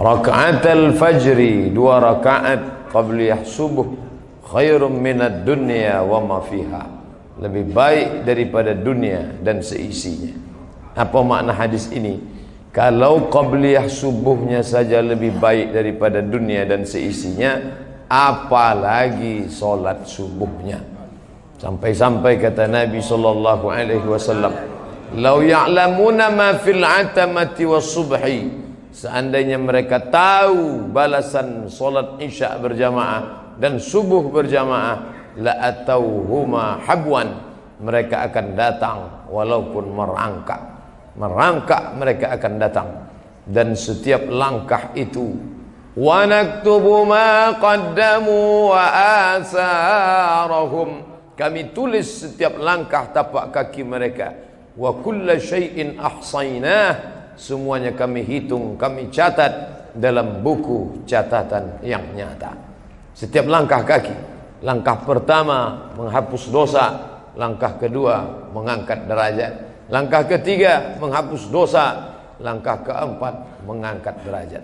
Raka'atul fajri, 2 rakaat qabliyah subuh, khairum minad dunya wa ma fiha, lebih baik daripada dunia dan seisinya. Apa makna hadis ini? Kalau qabliyah subuhnya saja lebih baik daripada dunia dan seisinya, apalagi solat subuhnya. Sampai-sampai kata Nabi sallallahu alaihi wasallam, "Lau ya'lamuna ma fil 'atamati was subhi." Seandainya mereka tahu balasan solat isya berjamaah dan subuh berjamaah, la atauhuma habwan, mereka akan datang walaupun merangkak. Merangkak mereka akan datang. Dan setiap langkah itu, wa naktubu ma qaddamu wa asarahum, kami tulis setiap langkah tapak kaki mereka. Wa kulla syai'in ahsaynah, semuanya kami hitung, kami catat dalam buku catatan yang nyata. Setiap langkah kaki, langkah pertama menghapus dosa, langkah kedua mengangkat derajat, langkah ketiga menghapus dosa, langkah keempat mengangkat derajat.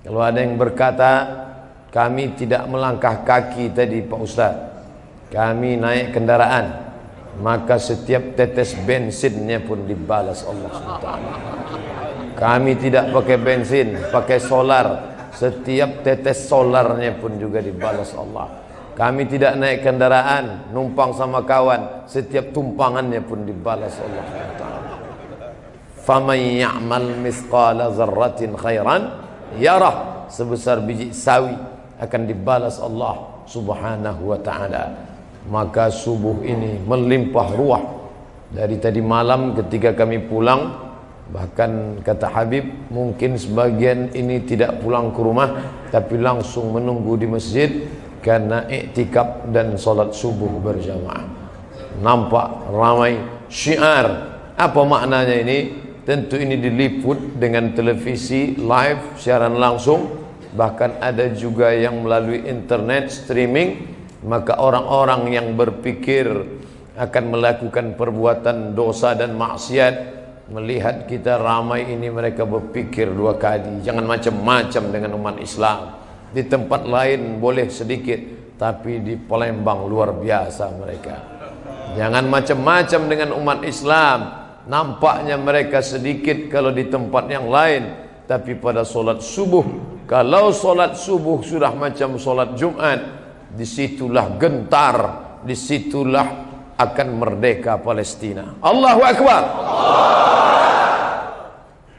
Kalau ada yang berkata, kami tidak melangkah kaki tadi Pak Ustaz, kami naik kendaraan, maka setiap tetes bensinnya pun dibalas Allah SWT. Kami tidak pakai bensin, pakai solar, setiap tetes solarnya pun juga dibalas Allah. Kami tidak naik kendaraan, numpang sama kawan, setiap tumpangannya pun dibalas Allah SWT. Faman ya'mal misqala zarratin khairan yarah, sebesar biji sawi akan dibalas Allah Subhanahu wa ta'ala. Maka subuh ini melimpah ruah. Dari tadi malam ketika kami pulang, bahkan kata Habib, mungkin sebagian ini tidak pulang ke rumah, tapi langsung menunggu di masjid karena iktikaf dan solat subuh berjamaah. Nampak ramai syiar. Apa maknanya ini? Tentu ini diliput dengan televisi live, siaran langsung. Bahkan ada juga yang melalui internet streaming. Maka orang-orang yang berpikir akan melakukan perbuatan dosa dan maksiat, melihat kita ramai ini, mereka berpikir 2 kali. Jangan macam-macam dengan umat Islam. Di tempat lain boleh sedikit, tapi di Palembang luar biasa mereka. Jangan macam-macam dengan umat Islam. Nampaknya mereka sedikit kalau di tempat yang lain, tapi pada solat subuh, kalau solat subuh sudah macam solat Jumat, disitulah gentar, disitulah akan merdeka Palestina. Allahu Akbar.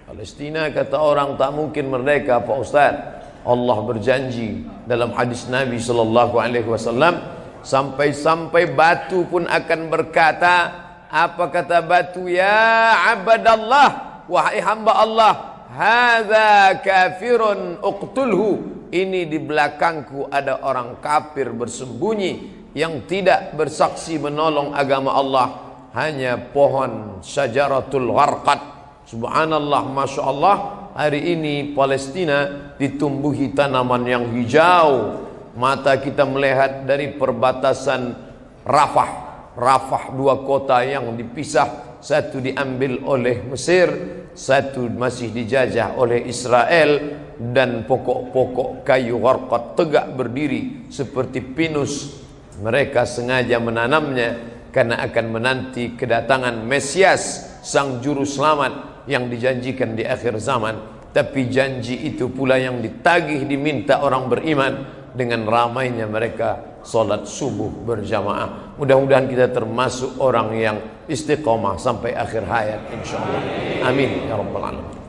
Palestina kata orang tak mungkin merdeka Pak Ustaz. Allah berjanji dalam hadis Nabi sallallahu alaihi wasallam, sampai-sampai batu pun akan berkata, apa kata batu? Ya abadallah, wahai hamba Allah, hadza kafirun uqtulhu, ini di belakangku ada orang kafir bersembunyi yang tidak bersaksi menolong agama Allah, hanya pohon syajaratul gharqad. Subhanallah, Masya Allah, hari ini Palestina ditumbuhi tanaman yang hijau. Mata kita melihat dari perbatasan Rafah, 2 kota yang dipisah, satu diambil oleh Mesir, satu masih dijajah oleh Israel, dan pokok-pokok kayu gharqad tegak berdiri seperti pinus. Mereka sengaja menanamnya karena akan menanti kedatangan Mesias, sang juru selamat yang dijanjikan di akhir zaman. Tapi janji itu pula yang ditagih, diminta orang beriman dengan ramainya mereka solat subuh berjamaah. Mudah-mudahan kita termasuk orang yang istiqomah sampai akhir hayat insyaallah. Amin ya rabbal alamin.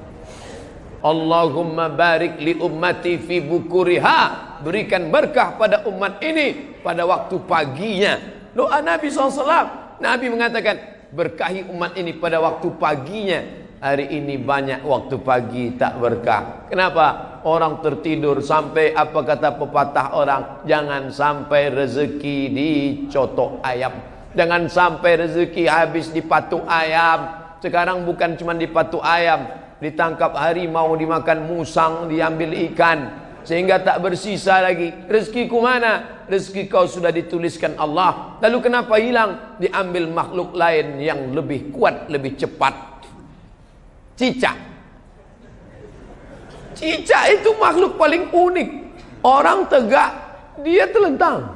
Allahumma barik li ummati fi bukuriha, berikan berkah pada umat ini pada waktu paginya. Doa Nabi SAW, Nabi mengatakan, berkahi umat ini pada waktu paginya. Hari ini banyak waktu pagi tak berkah. Kenapa? Orang tertidur. Sampai apa kata pepatah orang, jangan sampai rezeki dicotok ayam, jangan sampai rezeki habis di patuk ayam. Sekarang bukan cuma di patuk ayam, ditangkap harimau, dimakan musang, diambil ikan, sehingga tak bersisa lagi. Rezekiku mana? Rezeki kau sudah dituliskan Allah. Lalu kenapa hilang? Diambil makhluk lain yang lebih kuat, lebih cepat. Cicak Cicak itu makhluk paling unik. Orang tegak, dia telentang.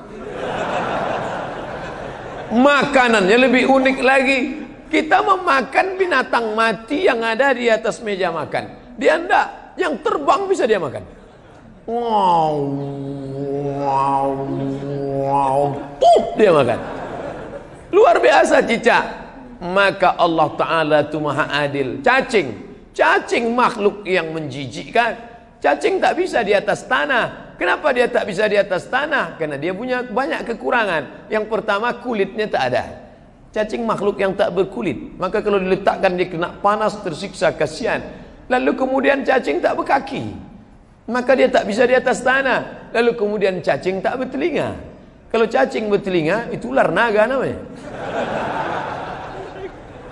Makanannya lebih unik lagi. Kita memakan binatang mati yang ada di atas meja makan. Dia enggak, yang terbang bisa dia makan. Wow, wow, wow, dia makan. Luar biasa cicak. Maka Allah Ta'ala itu maha adil. Cacing makhluk yang menjijikkan. Cacing tak bisa di atas tanah. Kenapa dia tak bisa di atas tanah? Karena dia punya banyak kekurangan. Yang pertama, kulitnya tak ada. Cacing makhluk yang tak berkulit. Maka kalau diletakkan dia kena panas, tersiksa, kasihan. Lalu kemudian cacing tak berkaki. Maka dia tak bisa di atas tanah. Lalu kemudian cacing tak bertelinga. Kalau cacing bertelinga, itu ular naga namanya.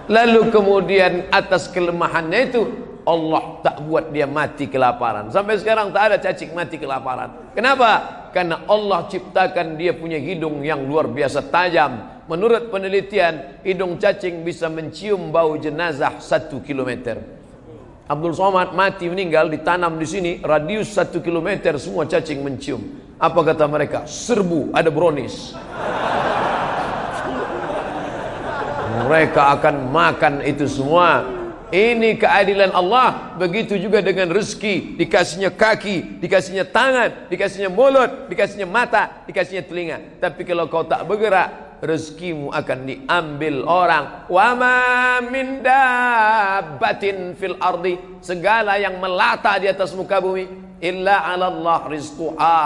Lalu kemudian atas kelemahannya itu, Allah tak buat dia mati kelaparan. Sampai sekarang tak ada cacing mati kelaparan. Kenapa? Karena Allah ciptakan dia punya hidung yang luar biasa tajam. Menurut penelitian, hidung cacing bisa mencium bau jenazah 1 kilometer. Abdul Somad mati meninggal, ditanam di sini, radius 1 kilometer semua cacing mencium. Apa kata mereka? Serbu, ada brownies. Mereka akan makan itu semua. Ini keadilan Allah. Begitu juga dengan rezeki. Dikasihnya kaki, dikasihnya tangan, dikasihnya mulut, dikasihnya mata, dikasihnya telinga. Tapi kalau kau tak bergerak, rezekimu akan diambil orang. Wa ma min dabbatin fil ardi, segala yang melata di atas muka bumi, illa 'ala Allah rizquha,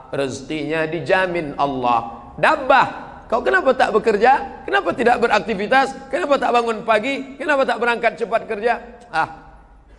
rezekinya dijamin Allah. Dabbah, kau kenapa tak bekerja? Kenapa tidak beraktivitas? Kenapa tak bangun pagi? Kenapa tak berangkat cepat kerja?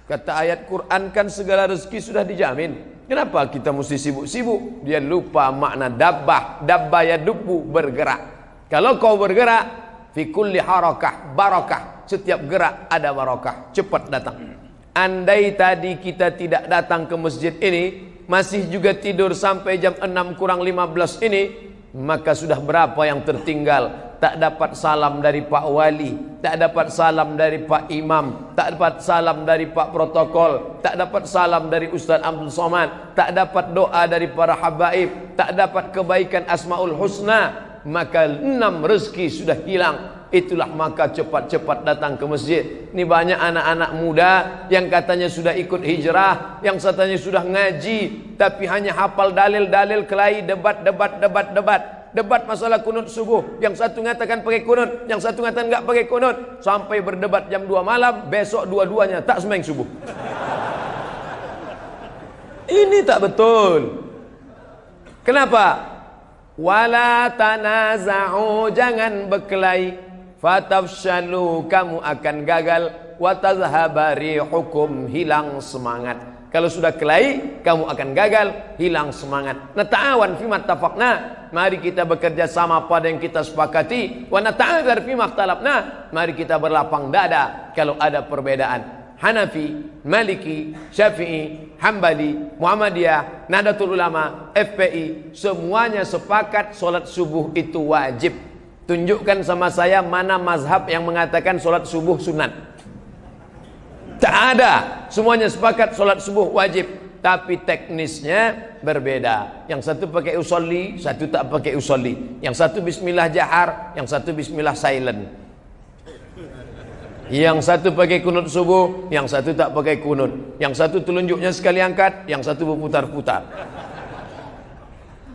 Kata ayat Quran kan segala rezeki sudah dijamin. Kenapa kita mesti sibuk-sibuk? Dia lupa makna dabbah. Dabbah ya dubbu, bergerak. Kalau kau bergerak, fi kulli harakah barakah. Setiap gerak ada barakah, cepat datang. Andai tadi kita tidak datang ke masjid ini, masih juga tidur sampai jam 6 kurang 15 ini, maka sudah berapa yang tertinggal. Tak dapat salam dari Pak Wali, tak dapat salam dari Pak Imam, tak dapat salam dari Pak Protokol, tak dapat salam dari Ustaz Abdul Somad, tak dapat doa dari para habaib, tak dapat kebaikan Asmaul Husna. Maka 6 rezeki sudah hilang. Itulah maka cepat-cepat datang ke masjid. Ini banyak anak-anak muda yang katanya sudah ikut hijrah, yang katanya sudah ngaji, tapi hanya hafal dalil-dalil kelahi, debat masalah kunut subuh. Yang satu mengatakan pakai kunut, yang satu mengatakan enggak pakai kunut, sampai berdebat jam 2 malam. Besok dua-duanya tak sembahyang subuh. Ini tak betul. Kenapa? Wala tanaza'u, jangan berkelahi, fatafshalu, kamu akan gagal, wa tazhaba rihukum, hilang semangat. Kalau sudah kelahi, kamu akan gagal, hilang semangat. Nata'awan fima tafaqna, mari kita bekerja sama pada yang kita sepakati. Wa nata'adzar fima ikhtalafna, mari kita berlapang dada kalau ada perbedaan. Hanafi, Maliki, Syafi'i, Hambali, Muhammadiyah, Nahdlatul Ulama, FPI, semuanya sepakat solat subuh itu wajib. Tunjukkan sama saya mana mazhab yang mengatakan solat subuh sunat. Tak ada. Semuanya sepakat solat subuh wajib. Tapi teknisnya berbeda. Yang satu pakai usolli, satu tak pakai usolli. Yang satu bismillah jahar, yang satu bismillah silent. Yang satu pakai kunut subuh, yang satu tak pakai kunut. Yang satu telunjuknya sekali angkat, yang satu berputar-putar.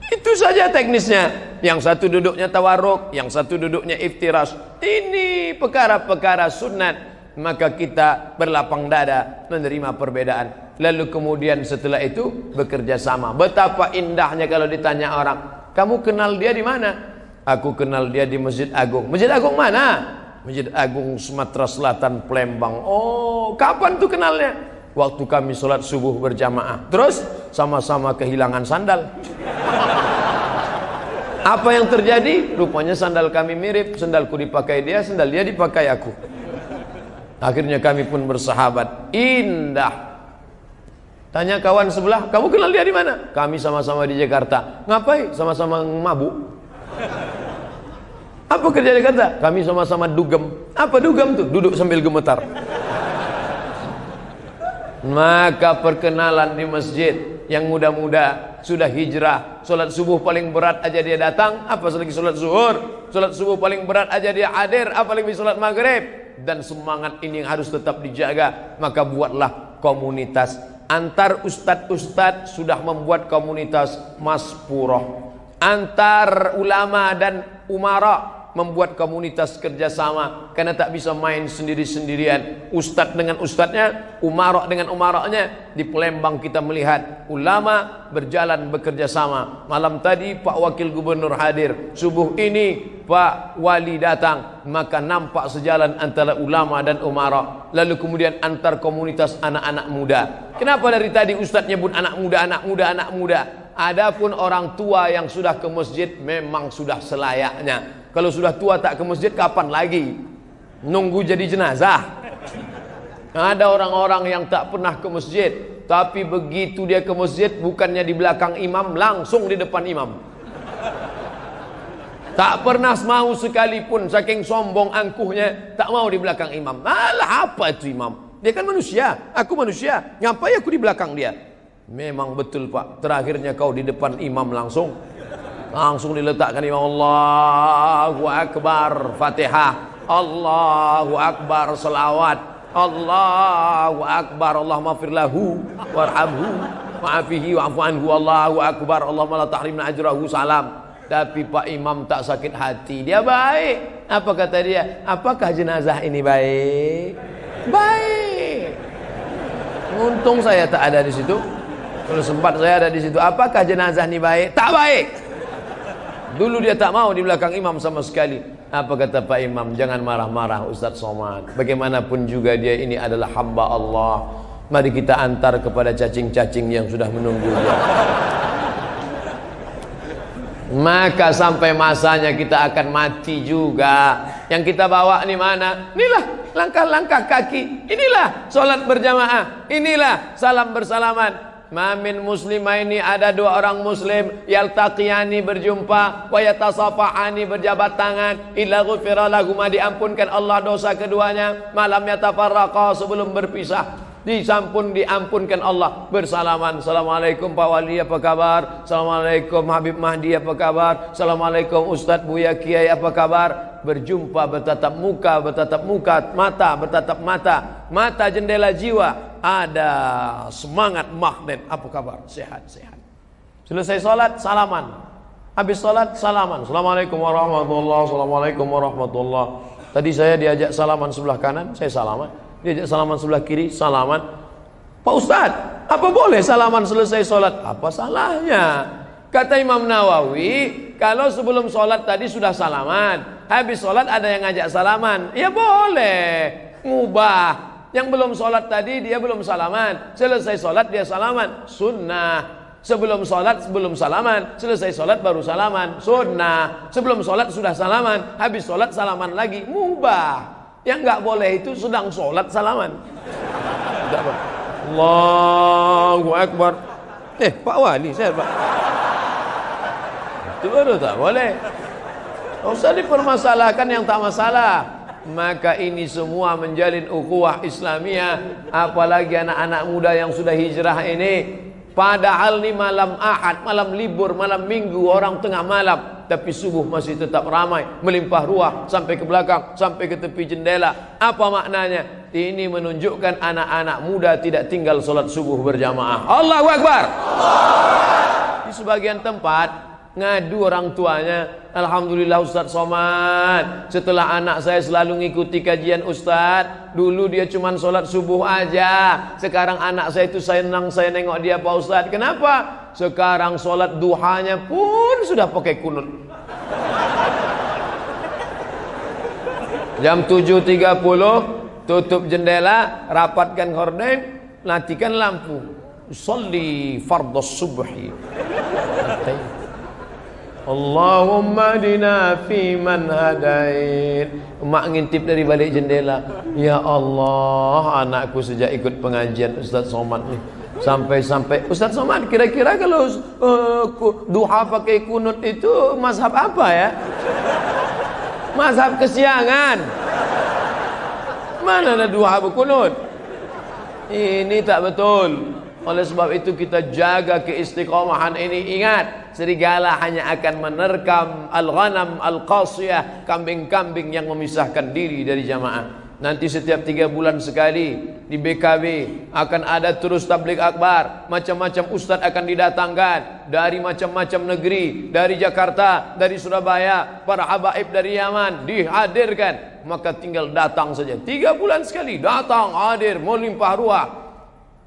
Itu saja teknisnya. Yang satu duduknya tawarruk, yang satu duduknya iftiras. Ini perkara-perkara sunat. Maka kita berlapang dada menerima perbedaan. Lalu kemudian setelah itu bekerja sama. Betapa indahnya kalau ditanya orang, kamu kenal dia di mana? Aku kenal dia di Masjid Agung. Masjid Agung mana? Masjid Agung Sumatera Selatan, Palembang. Oh, kapan tuh kenalnya? Waktu kami sholat subuh berjamaah. Terus sama-sama kehilangan sandal. Apa yang terjadi? Rupanya sandal kami mirip. Sandalku dipakai dia, sandal dia dipakai aku. Akhirnya kami pun bersahabat. Indah. Tanya kawan sebelah, kamu kenal dia di mana? Kami sama-sama di Jakarta. Ngapain? Sama-sama mabuk. Apa kerja di Jakarta? Kami sama-sama dugem. Apa dugem tuh? Duduk sambil gemetar. Maka perkenalan di masjid, yang muda-muda sudah hijrah, solat subuh paling berat aja dia datang, apa lagi solat zuhur, solat subuh paling berat aja dia hadir, apalagi solat maghrib. Dan semangat ini yang harus tetap dijaga. Maka buatlah komunitas. Antar ustadz-ustadz sudah membuat komunitas maspurah. Antar ulama dan umara membuat komunitas kerjasama, karena tak bisa main sendiri-sendirian. Ustadz dengan ustadznya, umarok dengan umaroknya. Di Palembang kita melihat ulama berjalan bekerja sama. Malam tadi Pak Wakil Gubernur hadir, subuh ini Pak Wali datang, maka nampak sejalan antara ulama dan umarok. Lalu kemudian antar komunitas anak-anak muda. Kenapa dari tadi ustadz nyebut anak muda, anak muda, anak muda? Adapun orang tua yang sudah ke masjid memang sudah selayaknya. Kalau sudah tua tak ke masjid, kapan lagi? Nunggu jadi jenazah. Ada orang-orang yang tak pernah ke masjid, tapi begitu dia ke masjid, bukannya di belakang imam, langsung di depan imam. Tak pernah mau sekalipun, saking sombong angkuhnya, tak mau di belakang imam. Alah, apa itu imam? Dia kan manusia, aku manusia. Ngapain aku di belakang dia? Memang betul Pak, terakhirnya kau di depan imam langsung. Langsung diletakkan imam, Allahu Akbar, Fatihah, Allahu Akbar, salawat, Allahu Akbar, Allahumma firlahu warhamhu wa'afihi wa'afu anhu, Allahu Akbar, Allahumma la tahrimna ajrahu, salam. Tapi Pak Imam tak sakit hati, dia baik. Apa kata dia? Apakah jenazah ini baik? Baik. Untung saya tak ada di situ. Kalau sempat saya ada di situ. Apakah jenazah ini baik? Tak baik. Dulu dia tak mau di belakang imam sama sekali. Apa kata Pak Imam? Jangan marah-marah Ustadz Somad. Bagaimanapun juga dia ini adalah hamba Allah. Mari kita antar kepada cacing-cacing yang sudah menunggu dia. Maka sampai masanya kita akan mati juga. Yang kita bawa ini mana? Inilah langkah-langkah kaki. Inilah solat berjamaah. Inilah salam bersalaman. Mamin muslimah ini ada dua orang muslim yaltaqiyani berjumpa wa yatasafahani berjabat tangan illa ghufira lahuma diampunkan Allah dosa keduanya malam yatafarraqa sebelum berpisah diampunkan Allah bersalaman. Assalamualaikum Pak Wali apa kabar? Assalamualaikum Habib Mahdi apa kabar? Assalamualaikum Ustadz Buya Kiai apa kabar? Berjumpa bertatap muka, mata bertatap mata, mata jendela jiwa. Ada semangat magnet. Apa kabar? Sehat-sehat. Selesai sholat, salaman. Habis sholat, salaman. Assalamualaikum warahmatullahi. Assalamualaikum warahmatullahi. Tadi saya diajak salaman sebelah kanan, saya salaman. Diajak salaman sebelah kiri, salaman. Pak Ustadz, apa boleh salaman selesai sholat? Apa salahnya? Kata Imam Nawawi, kalau sebelum sholat tadi sudah salaman, habis sholat ada yang ngajak salaman, ya boleh. Mubah. Yang belum sholat tadi dia belum salaman, selesai sholat dia salaman, sunnah. Sebelum sholat belum salaman, selesai sholat baru salaman, sunnah. Sebelum sholat sudah salaman, habis sholat salaman lagi, mubah. Yang nggak boleh itu sedang sholat salaman. Allahu Akbar. Pak Wali saya Pak. Itu baru tak boleh. Tak usah dipermasalahkan yang tak masalah. Maka ini semua menjalin ukhuwah Islamiyah. Apalagi anak-anak muda yang sudah hijrah ini. Padahal ini malam Ahad, malam libur, malam Minggu, orang tengah malam, tapi subuh masih tetap ramai, melimpah ruah sampai ke belakang, sampai ke tepi jendela. Apa maknanya? Ini menunjukkan anak-anak muda tidak tinggal solat subuh berjamaah. Allahu Akbar. Di sebagian tempat ngadu orang tuanya, alhamdulillah Ustadz Somad, setelah anak saya selalu ngikuti kajian Ustadz. Dulu dia cuma sholat subuh aja, sekarang anak saya itu senang saya nengok dia Pak Ustadz. Kenapa? Sekarang sholat duhanya pun sudah pakai kunut. Jam 7.30 tutup jendela, rapatkan horden, matikan lampu, sholli fardhus subhi. Allahumma dina fi man hadain. Mak ngintip dari balik jendela, ya Allah, anakku sejak ikut pengajian Ustadz Somad nih, sampai Ustadz Somad, kira-kira kalau duha pakai kunut itu mazhab apa ya? Mazhab kesiangan. Mana ada duha berkunut? Ini tak betul. Oleh sebab itu kita jaga keistiqomahan ini. Ingat, serigala hanya akan menerkam al-ghanam al-qasiyah, kambing-kambing yang memisahkan diri dari jamaah. Nanti setiap 3 bulan sekali di BKB akan ada terus tabligh akbar. Macam-macam ustaz akan didatangkan dari macam-macam negeri, dari Jakarta, dari Surabaya, para habaib dari Yaman dihadirkan. Maka tinggal datang saja. 3 bulan sekali datang, hadir, melimpah ruah.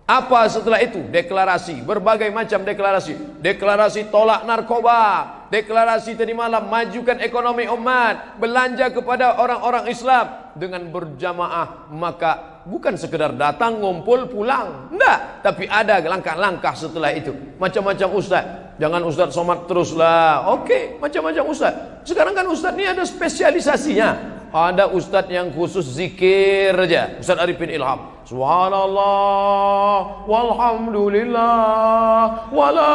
Apa setelah itu? Deklarasi, berbagai macam deklarasi. Deklarasi tolak narkoba, deklarasi tadi malam majukan ekonomi umat, belanja kepada orang-orang Islam dengan berjamaah. Maka bukan sekedar datang, ngumpul, pulang, enggak, tapi ada langkah-langkah setelah itu. Macam-macam ustaz. Jangan ustaz somad teruslah. Oke, macam-macam ustaz. Sekarang kan ustaz ini ada spesialisasinya. Ada ustaz yang khusus zikir aja, Ustaz Arifin Ilham. Subhanallah walhamdulillah wala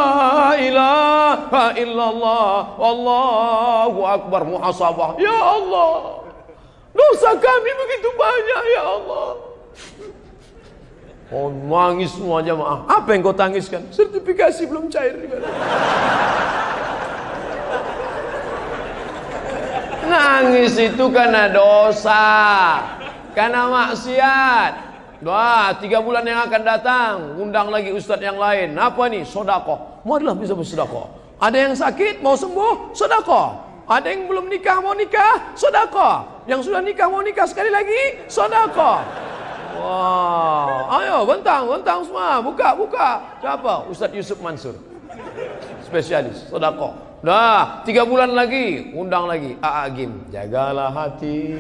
ilaha illallah wallahu akbar. Muhasabah, ya Allah, dosa kami begitu banyak ya Allah. Oh, nangis semua jamaah. Apa yang kau tangiskan? Sertifikasi belum cair. Nangis itu karena dosa, karena maksiat. Wah, 3 bulan yang akan datang, undang lagi ustaz yang lain. Apa nih? Sedekah. Marilah bisa bersedekah. Ada yang sakit mau sembuh, sedekah. Ada yang belum nikah mau nikah, sedekah. Yang sudah nikah mau nikah sekali lagi, sedekah. Wah, ayo bentang semua, buka. Siapa? Ustaz Yusuf Mansur, spesialis sedekah. Nah, 3 bulan lagi, undang lagi Agim. Jagalah hati,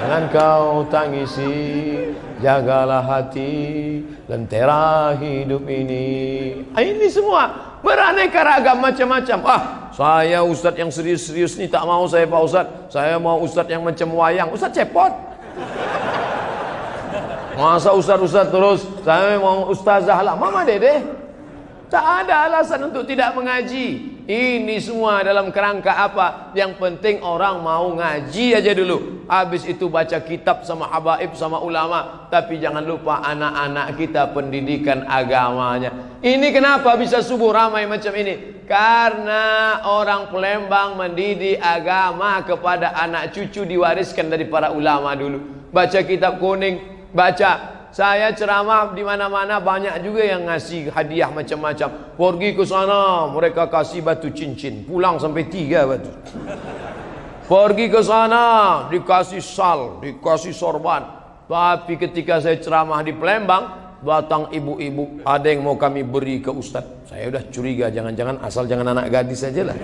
jangan kau tangisi. Jagalah hati, lentera hidup ini. Ini semua beraneka ragam macam-macam. Saya ustaz yang serius-serius nih tak mau saya Pak Ustaz. Saya mau ustaz yang macam wayang. Ustaz cepot. Masa ustaz-ustaz terus? Saya mau ustazah lah. Mama Dede. Tak ada alasan untuk tidak mengaji. Ini semua dalam kerangka apa? Yang penting orang mau ngaji aja dulu. Habis itu baca kitab sama habaib sama ulama. Tapi jangan lupa anak-anak kita pendidikan agamanya. Ini kenapa bisa subuh ramai macam ini? Karena orang Palembang mendidik agama kepada anak cucu diwariskan dari para ulama dulu. Baca kitab kuning, baca. Saya ceramah di mana-mana banyak juga yang ngasih hadiah macam-macam. Pergi ke sana mereka kasih batu cincin, pulang sampai 3 batu. Pergi ke sana dikasih sal, dikasih sorban. Tapi ketika saya ceramah di Palembang, datang ibu-ibu, ada yang mau kami beri ke ustaz. Saya udah curiga, jangan-jangan asal jangan anak gadis saja lah.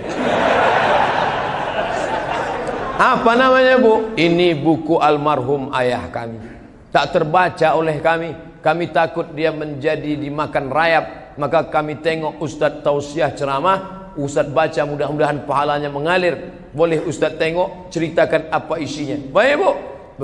Apa namanya bu? Ini buku almarhum ayah kami. Tak terbaca oleh kami. Kami takut dia menjadi dimakan rayap. Maka kami tengok ustaz tausiah ceramah, ustaz baca, mudah-mudahan pahalanya mengalir. Boleh ustaz tengok, ceritakan apa isinya. Baik bu.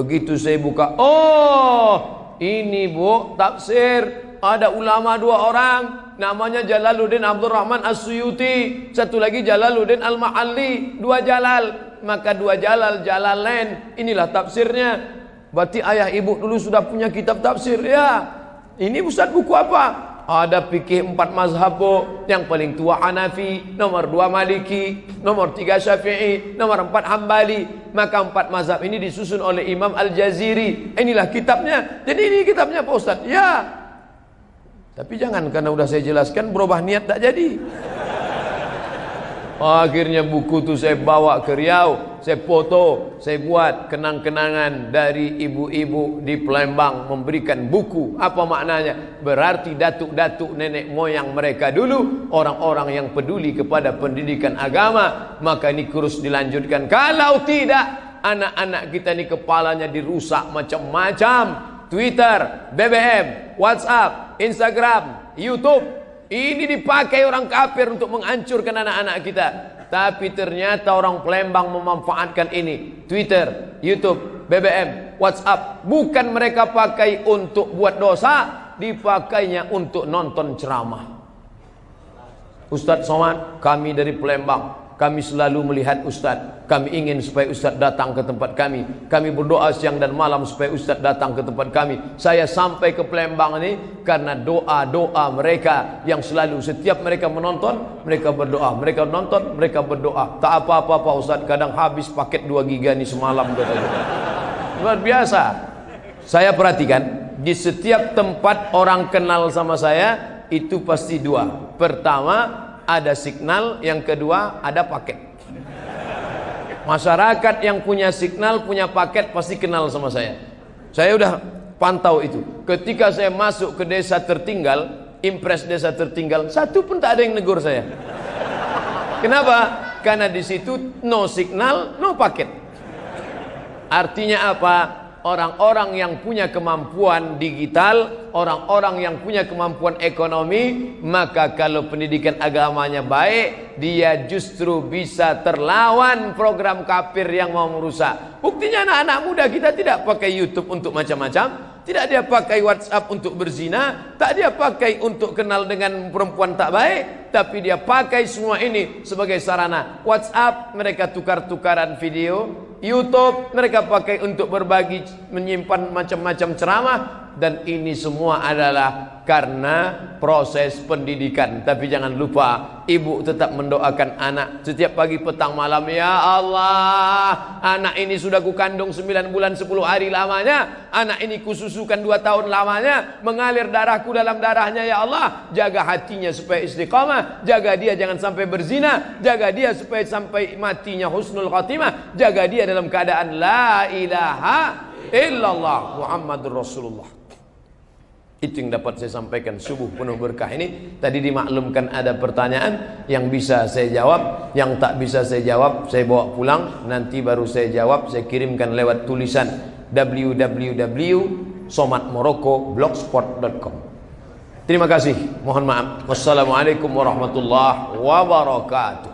Begitu saya buka, oh ini bu tafsir. Ada ulama 2 orang, namanya Jalaluddin Abdul Rahman As-Suyuti, satu lagi Jalaluddin Al-Mahalli. 2 Jalal. Maka 2 Jalal, Jalalain. Inilah tafsirnya. Berarti ayah ibu dulu sudah punya kitab tafsir ya. Ini ustaz buku apa? Ada fikih 4 mazhab bu. Yang paling tua Hanafi, nomor 2 Maliki, nomor 3 Syafi'i, nomor 4 Hambali. Maka 4 mazhab ini disusun oleh Imam Al-Jaziri. Inilah kitabnya. Jadi ini kitabnya Pak Ustaz. Ya. Tapi jangan karena udah saya jelaskan berubah niat tak jadi. Akhirnya buku itu saya bawa ke Riau, saya foto, saya buat kenang-kenangan dari ibu-ibu di Palembang memberikan buku. Apa maknanya? Berarti datuk-datuk nenek moyang mereka dulu orang-orang yang peduli kepada pendidikan agama. Maka ini terus dilanjutkan. Kalau tidak, anak-anak kita ini kepalanya dirusak macam-macam. Twitter, BBM, WhatsApp, Instagram, YouTube. Ini dipakai orang kafir untuk menghancurkan anak-anak kita. Tapi ternyata orang Palembang memanfaatkan ini. Twitter, YouTube, BBM, WhatsApp. Bukan mereka pakai untuk buat dosa, dipakainya untuk nonton ceramah. Ustaz Somad, kami dari Palembang. kami selalu melihat Ustadz. Kami ingin supaya Ustadz datang ke tempat kami. Kami berdoa siang dan malam supaya Ustadz datang ke tempat kami. Saya sampai ke Palembang ini karena doa-doa mereka yang selalu setiap mereka menonton, mereka berdoa. Mereka nonton, mereka berdoa. Tak apa-apa Pak Ustadz, kadang habis paket 2 giga nih semalam katanya. Luar biasa. Saya perhatikan di setiap tempat orang kenal sama saya itu pasti 2. Pertama ada signal, yang kedua ada paket. Masyarakat yang punya signal, punya paket pasti kenal sama saya. Saya udah pantau itu. Ketika saya masuk ke desa tertinggal, impres desa tertinggal, satu pun tak ada yang negur saya. Kenapa? Karena di situ no signal, no paket. Artinya apa? Orang-orang yang punya kemampuan digital, orang-orang yang punya kemampuan ekonomi, maka kalau pendidikan agamanya baik, dia justru bisa terlawan program kafir yang mau merusak. Buktinya anak-anak muda kita tidak pakai YouTube untuk macam-macam, tidak dia pakai WhatsApp untuk berzina, tak dia pakai untuk kenal dengan perempuan tak baik, tapi dia pakai semua ini sebagai sarana. WhatsApp mereka tukar-tukaran video, YouTube mereka pakai untuk berbagi, menyimpan macam-macam ceramah, dan ini semua adalah karena proses pendidikan. Tapi jangan lupa, ibu tetap mendoakan anak setiap pagi, petang, malam. Ya Allah, anak ini sudah kukandung 9 bulan 10 hari lamanya, anak ini kususukan 2 tahun lamanya, mengalir darahku dalam darahnya. Ya Allah, jaga hatinya supaya istiqamah, jaga dia jangan sampai berzina, jaga dia supaya sampai matinya husnul khatimah, jaga dia dalam keadaan la ilaha illallah Muhammadur Rasulullah. Itu yang dapat saya sampaikan subuh penuh berkah ini. Tadi dimaklumkan ada pertanyaan yang bisa saya jawab, yang tak bisa saya jawab saya bawa pulang, nanti baru saya jawab. Saya kirimkan lewat tulisan www.somatmorocco.blogspot.com. Terima kasih, mohon maaf. Wassalamualaikum warahmatullahi wabarakatuh.